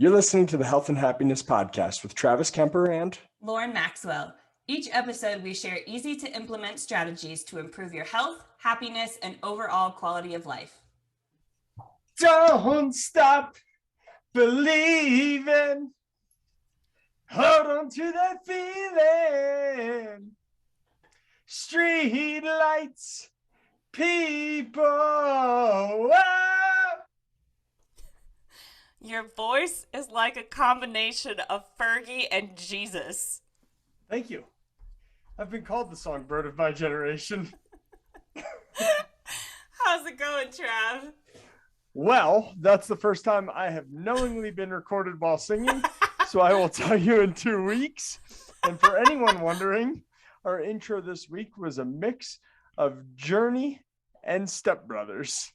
You're listening to the Health and Happiness Podcast with Travis Kemper and Lauren Maxwell. Each episode, we share easy to implement strategies to improve your health, happiness, and overall quality of life. Don't stop believing. Hold on to that feeling. Street lights, people. Oh! Your voice is like a combination of Fergie and Jesus. Thank you. I've been called the songbird of my generation. How's it going, Trav? Well, that's the first time I have knowingly been recorded while singing, so I will tell you in 2 weeks. And for anyone wondering, our intro this week was a mix of Journey and Step Brothers.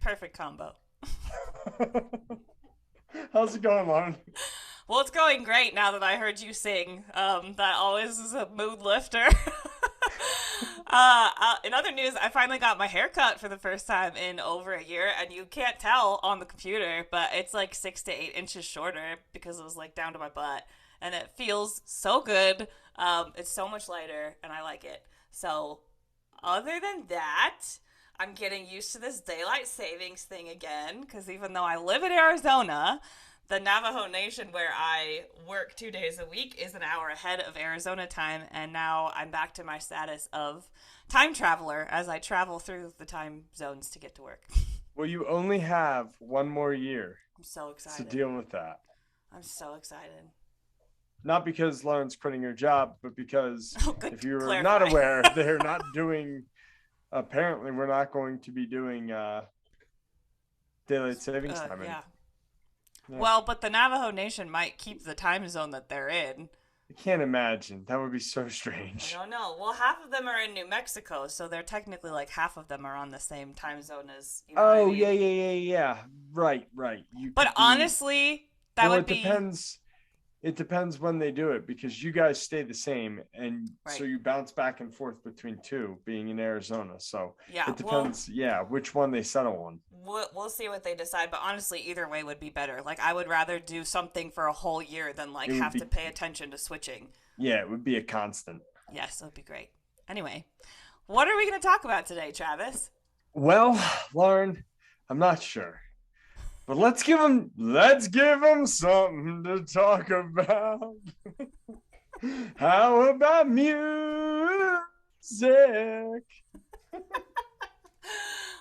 Perfect combo. How's it going, Lauren? Well, it's going great now that I heard you sing. That always is a mood lifter. In other news, I finally got my hair cut for the first time in over a year, and you can't tell on the computer, but it's like 6 to 8 inches shorter because it was like down to my butt, and it feels so good. It's so much lighter, and I like it. So, other than that, I'm getting used to this daylight savings thing again, because even though I live in Arizona, the Navajo Nation where I work 2 days a week is an hour ahead of Arizona time, and now I'm back to my status of time traveler as I travel through the time zones to get to work. Well, you only have 1 more year I'm so excited. to deal with that. I'm so excited. Not because Lauren's quitting her job, but because if you're clarify. not aware, they're not doing... Apparently, we're not going to be doing daylight savings time. Yeah. Well, but the Navajo Nation might keep the time zone that they're in. I can't imagine. That would be so strange. I don't know. Well, half of them are in New Mexico, so they're technically like half of them are on the same time zone as. You know what I mean? Yeah. Right. But honestly, that would be. It depends when they do it, because you guys stay the same, and Right. So you bounce back and forth between two, being in Arizona. So Yeah, it depends. Which one they settle on. We'll see what they decide, but honestly, either way would be better. Like, I would rather do something for a whole year than like have to pay attention to switching. Yeah, it would be a constant. Yes, that would be great. Anyway, what are we going to talk about today, Travis? Well, Lauren, I'm not sure. But let's give them something to talk about. How about music?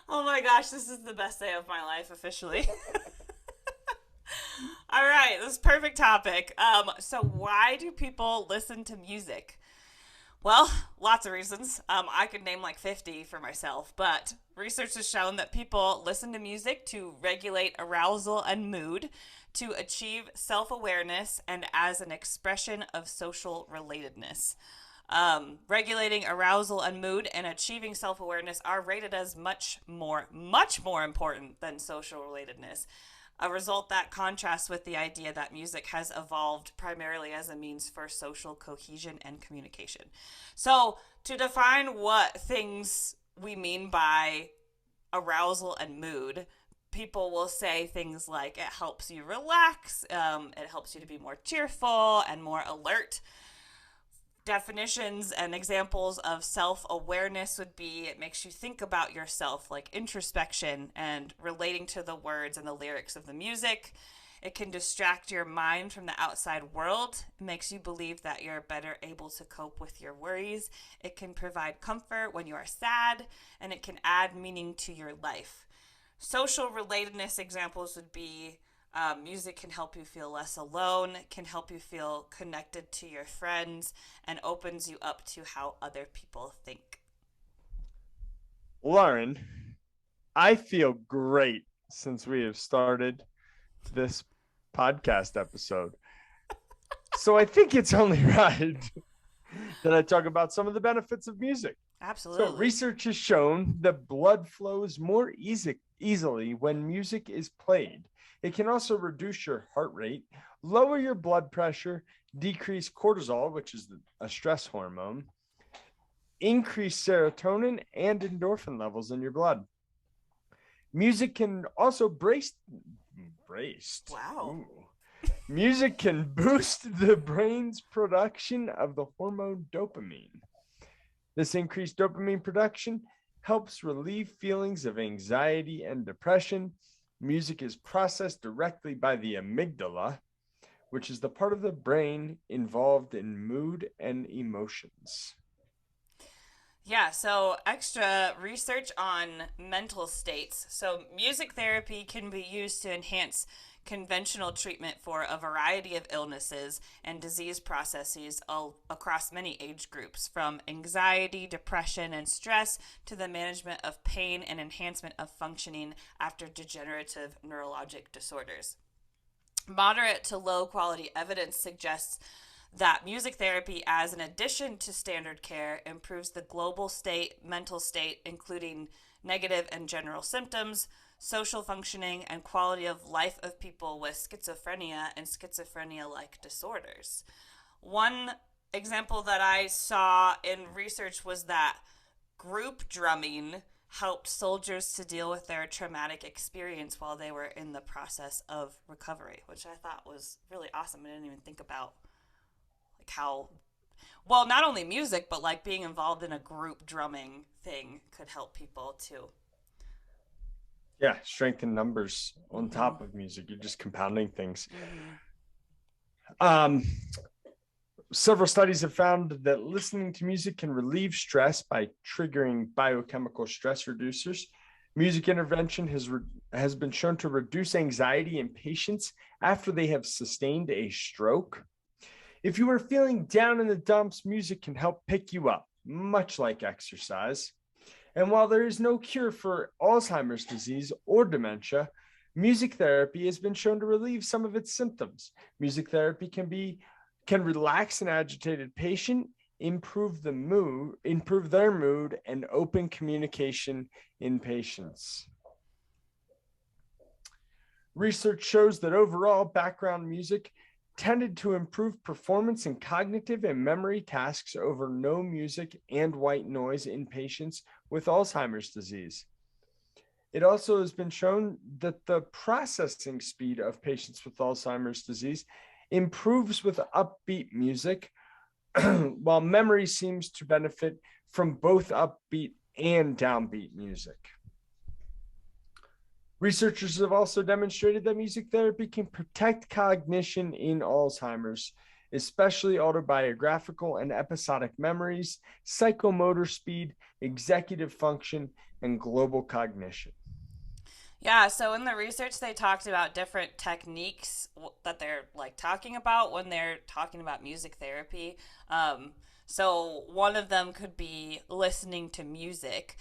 Oh my gosh, this is the best day of my life, officially. All right, this is perfect topic. So why do people listen to music? Well, lots of reasons. I could name like 50 for myself, but research has shown that people listen to music to regulate arousal and mood, to achieve self-awareness, and as an expression of social relatedness. Regulating arousal and mood and achieving self-awareness are rated as much more important than social relatedness. A result that contrasts with the idea that music has evolved primarily as a means for social cohesion and communication. So, to define what things we mean by arousal and mood, people will say things like it helps you relax, it helps you to be more cheerful and more alert. Definitions and examples of self-awareness would be it makes you think about yourself, like introspection and relating to the words and the lyrics of the music. It can distract your mind from the outside world. It makes you believe that you're better able to cope with your worries. It can provide comfort when you are sad, and it can add meaning to your life. Social relatedness examples would be music can help you feel less alone, can help you feel connected to your friends, and opens you up to how other people think. Lauren, I feel great since we have started this podcast episode. So I think it's only right that I talk about some of the benefits of music. Absolutely. So research has shown that blood flows more easily when music is played. It can also reduce your heart rate, lower your blood pressure, decrease cortisol, which is a stress hormone, increase serotonin and endorphin levels in your blood. Music can also brace. Wow. Ooh. Music can boost the brain's production of the hormone dopamine. This increased dopamine production helps relieve feelings of anxiety and depression. Music is processed directly by the amygdala, which is the part of the brain involved in mood and emotions. Yeah, so extra research on mental states. So, music therapy can be used to enhance conventional treatment for a variety of illnesses and disease processes across many age groups, from anxiety, depression, and stress to the management of pain and enhancement of functioning after degenerative neurologic disorders. Moderate to low quality evidence suggests that music therapy, as an addition to standard care, improves the global state, mental state, including negative and general symptoms, social functioning, and quality of life of people with schizophrenia and schizophrenia like disorders. One example that I saw in research was that group drumming helped soldiers to deal with their traumatic experience while they were in the process of recovery, which I thought was really awesome. I didn't even think about like how well not only music but like being involved in a group drumming thing could help people too. Yeah, strength in numbers on top of music. You're just compounding things. Several studies have found that listening to music can relieve stress by triggering biochemical stress reducers. Music intervention has been shown to reduce anxiety in patients after they have sustained a stroke. If you are feeling down in the dumps, music can help pick you up, much like exercise. And while there is no cure for Alzheimer's disease or dementia, music therapy has been shown to relieve some of its symptoms. Music therapy can relax an agitated patient, improve their mood, and open communication in patients. Research shows that overall background music tended to improve performance in cognitive and memory tasks over no music and white noise in patients with Alzheimer's disease. It also has been shown that the processing speed of patients with Alzheimer's disease improves with upbeat music, while memory seems to benefit from both upbeat and downbeat music. Researchers have also demonstrated that music therapy can protect cognition in Alzheimer's, especially autobiographical and episodic memories, psychomotor speed, executive function, and global cognition. Yeah, so in the research, they talked about different techniques that they're like talking about when they're talking about music therapy. So one of them could be listening to music.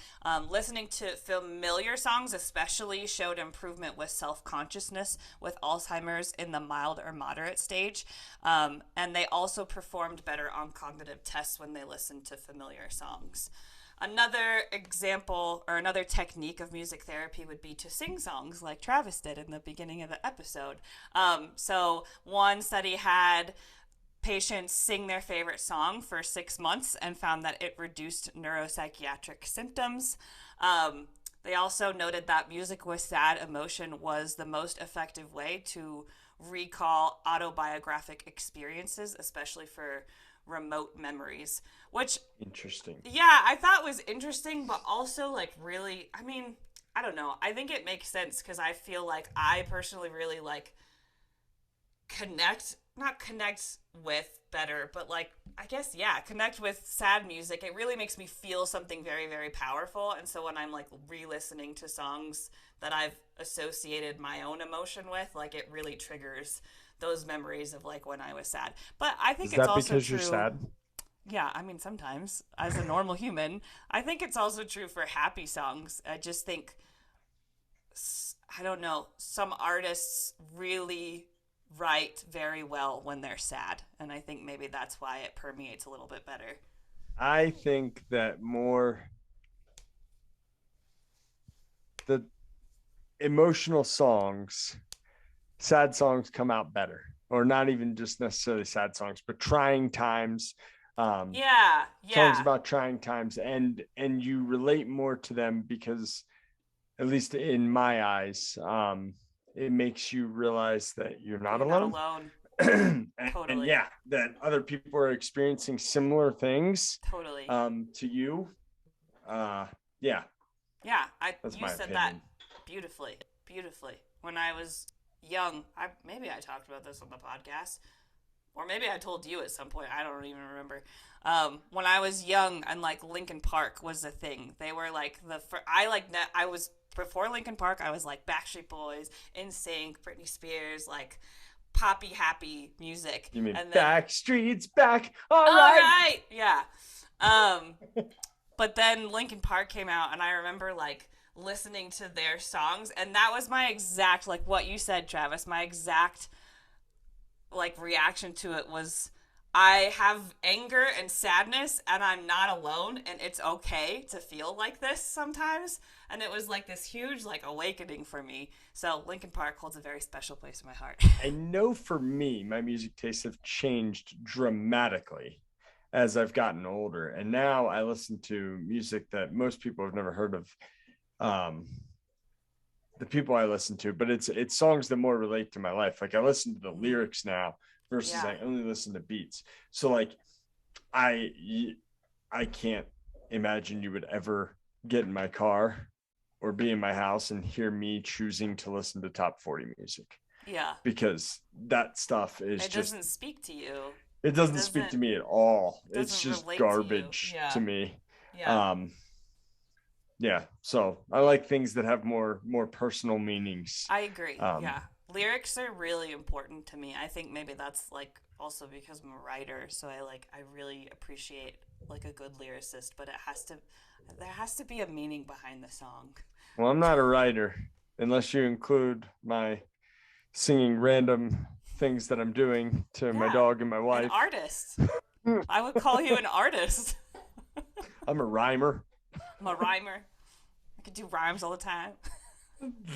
Listening to familiar songs, especially, showed improvement with self-consciousness with Alzheimer's in the mild or moderate stage. And they also performed better on cognitive tests when they listened to familiar songs. Another example or another technique of music therapy would be to sing songs like Travis did in the beginning of the episode. So one study had patients sing their favorite song for 6 months and found that it reduced neuropsychiatric symptoms. They also noted that music with sad emotion was the most effective way to recall autobiographic experiences, especially for remote memories, which interesting. Yeah, I thought was interesting, but also like really, I mean, I don't know. I think it makes sense because I feel like I personally really like not connect with better, but like I guess connect with sad music. It really makes me feel something very, very powerful. And so when I'm like re-listening to songs that I've associated my own emotion with, like it really triggers those memories of like when I was sad. But I think it's also true. Is that because you're sad? Yeah, I mean sometimes as a normal human. I think it's also true for happy songs. I just think I don't know, some artists really write very well when they're sad, and I think maybe that's why it permeates a little bit better. I think that more the emotional songs, sad songs come out better, or not even just necessarily sad songs, but trying times. Songs about trying times, and you relate more to them because, at least in my eyes, it makes you realize that you're not alone. and yeah, that other people are experiencing similar things Totally. to you. Yeah. Yeah, That's you my said opinion. that beautifully. When I was young, maybe I talked about this on the podcast, or maybe I told you at some point. I don't even remember. When I was young and like Linkin Park was a thing. They were like I was before Linkin Park. I was like Backstreet Boys, NSYNC, Britney Spears, like poppy happy music. You mean And then Backstreet's back? All all right. right, yeah. Um, but then Linkin Park came out, and I remember like listening to their songs, and that was my exact, like what you said, Travis. My exact like reaction to it was, I have anger and sadness, and I'm not alone, and it's okay to feel like this sometimes. And it was like this huge like awakening for me. So Linkin Park holds a very special place in my heart. I know for me, my music tastes have changed dramatically as I've gotten older. And now I listen to music that most people have never heard of. The people I listen to, but it's songs that more relate to my life. Like I listen to the lyrics now versus I only listen to beats. So like I can't imagine you would ever get in my car or be in my house and hear me choosing to listen to top 40 music. Yeah. Because that stuff is it doesn't speak to you. It doesn't speak to me at all. It's just garbage to me. Yeah. Yeah. So I like things that have more personal meanings. I agree. Yeah. Lyrics are really important to me. I think maybe that's like also because I'm a writer, so I really appreciate like a good lyricist, but there has to be a meaning behind the song. Well, I'm not a writer unless you include my singing random things that I'm doing to my dog and my wife. An artist. I would call you an artist. I'm a rhymer. I'm a rhymer. I could do rhymes all the time.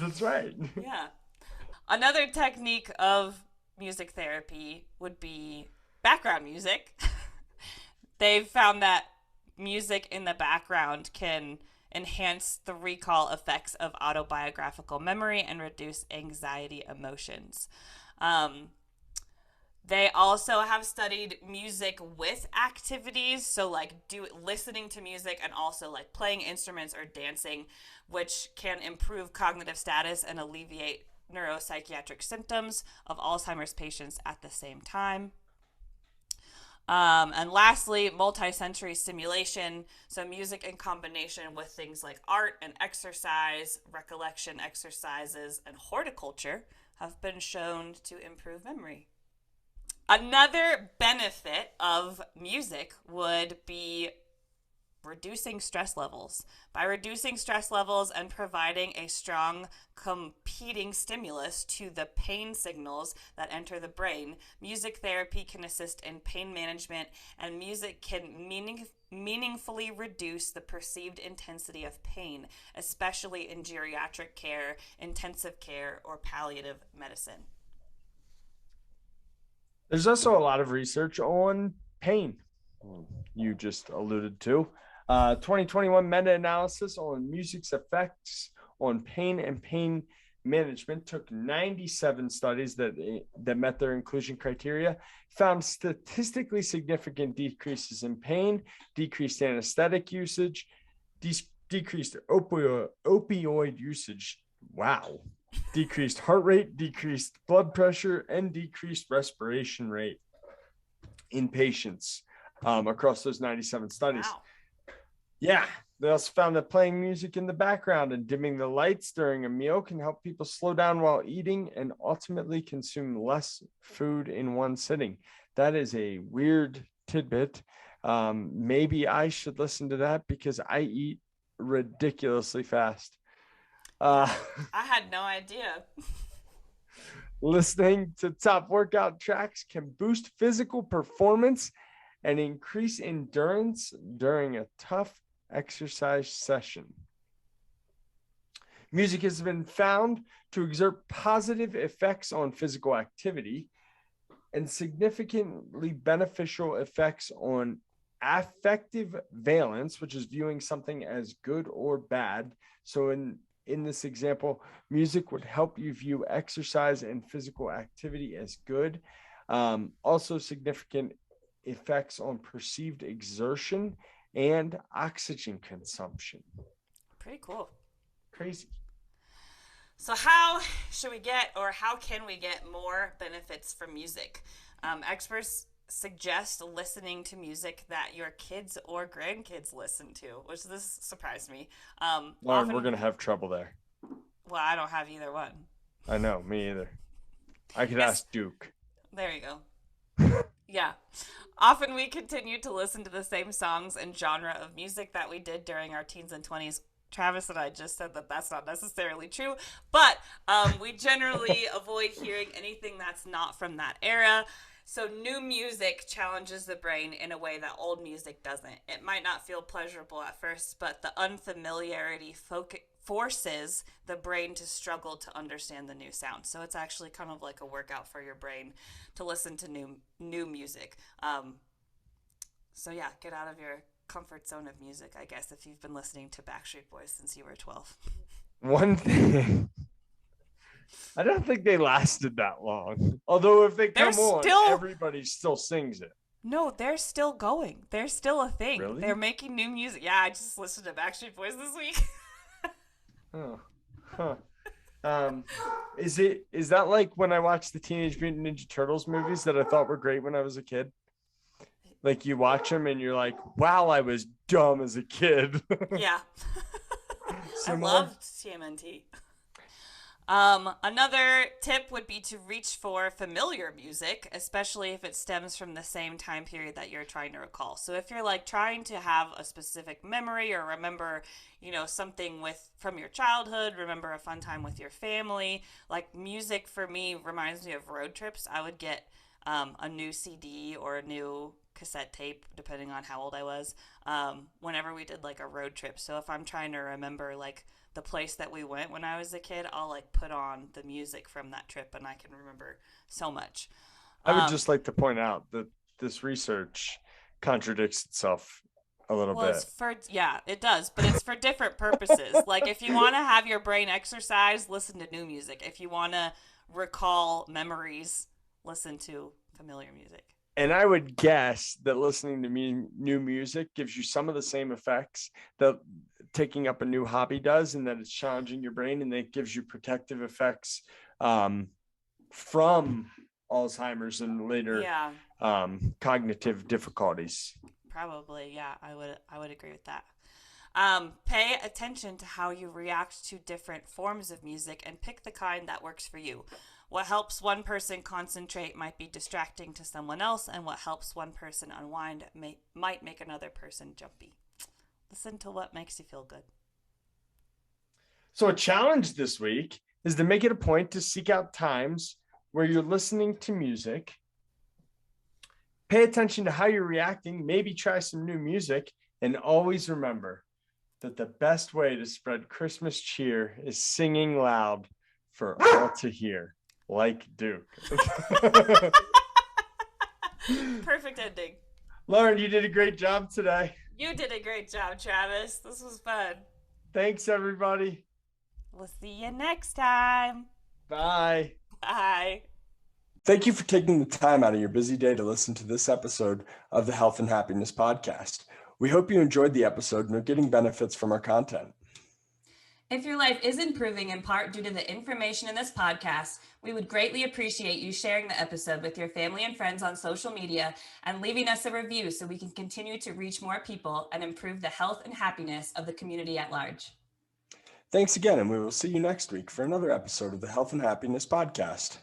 That's right. Yeah. Another technique of music therapy would be background music. They've found that music in the background can enhance the recall effects of autobiographical memory and reduce anxiety emotions. They also have studied music with activities, so like listening to music and also like playing instruments or dancing, which can improve cognitive status and alleviate neuropsychiatric symptoms of Alzheimer's patients at the same time. And lastly, multisensory stimulation. So music in combination with things like art and exercise, recollection exercises, and horticulture have been shown to improve memory. Another benefit of music would be reducing stress levels. By reducing stress levels and providing a strong competing stimulus to the pain signals that enter the brain, music therapy can assist in pain management, and music can meaningfully reduce the perceived intensity of pain, especially in geriatric care, intensive care, or palliative medicine. There's also a lot of research on pain, you just alluded to. 2021 meta-analysis on music's effects on pain and pain management took 97 studies that met their inclusion criteria, found statistically significant decreases in pain, decreased anesthetic usage, decreased opioid usage. Wow. Decreased heart rate, decreased blood pressure, and decreased respiration rate in patients across those 97 studies. Wow. Yeah. They also found that playing music in the background and dimming the lights during a meal can help people slow down while eating and ultimately consume less food in one sitting. That is a weird tidbit. Maybe I should listen to that because I eat ridiculously fast. I had no idea. Listening to top workout tracks can boost physical performance and increase endurance during a tough exercise session. Music has been found to exert positive effects on physical activity and significantly beneficial effects on affective valence, which is viewing something as good or bad. So in this example, music would help you view exercise and physical activity as good. Also significant effects on perceived exertion and oxygen consumption. Pretty cool. Crazy. So how should we get, or how can we get more benefits from music? Experts suggest listening to music that your kids or grandkids listen to, which this surprised me. Lauren, we're going to have trouble there. Well, I don't have either one. I know, me either. I could ask Duke. There you go. Yeah. Often we continue to listen to the same songs and genre of music that we did during our teens and 20s. Travis and I just said that that's not necessarily true, but we generally avoid hearing anything that's not from that era. So new music challenges the brain in a way that old music doesn't. It might not feel pleasurable at first, but the unfamiliarity forces the brain to struggle to understand the new sound. So it's actually kind of like a workout for your brain to listen to new music. So yeah, get out of your comfort zone of music, I guess, if you've been listening to Backstreet Boys since you were 12. One thing, I don't think they lasted that long. Although if they come on, everybody still sings it. No, they're still going. They're still a thing. Really? They're making new music. Yeah, I just listened to Backstreet Boys this week. Oh, huh. Is that like when I watched the Teenage Mutant Ninja Turtles movies that I thought were great when I was a kid? Like you watch them and you're like, wow, I was dumb as a kid. Yeah. I loved TMNT. Another tip would be to reach for familiar music, especially if it stems from the same time period that you're trying to recall. So if you're like trying to have a specific memory or remember, something from your childhood, remember a fun time with your family, like music for me reminds me of road trips. I would get a new CD or a new cassette tape, depending on how old I was, whenever we did like a road trip. So if I'm trying to remember like the place that we went when I was a kid, I'll like put on the music from that trip and I can remember so much. I would just like to point out that this research contradicts itself a little bit. It does, but it's for different purposes. Like if you want to have your brain exercise, listen to new music. If you want to recall memories, listen to familiar music. And I would guess that listening to new music gives you some of the same effects that taking up a new hobby does, and that it's challenging your brain, and that it gives you protective effects from Alzheimer's and later cognitive difficulties. Probably, yeah, I would agree with that. Pay attention to how you react to different forms of music and pick the kind that works for you. What helps one person concentrate might be distracting to someone else, and what helps one person unwind might make another person jumpy. Listen to what makes you feel good. So a challenge this week is to make it a point to seek out times where you're listening to music. Pay attention to how you're reacting, maybe try some new music, and always remember that the best way to spread Christmas cheer is singing loud for all to hear. Like Duke. Perfect ending. Lauren, you did a great job today. You did a great job, Travis. This was fun. Thanks, everybody. We'll see you next time. Bye. Bye. Thank you for taking the time out of your busy day to listen to this episode of the Health and Happiness Podcast. We hope you enjoyed the episode and are getting benefits from our content. If your life is improving in part due to the information in this podcast, we would greatly appreciate you sharing the episode with your family and friends on social media and leaving us a review so we can continue to reach more people and improve the health and happiness of the community at large. Thanks again, and we will see you next week for another episode of the Health and Happiness Podcast.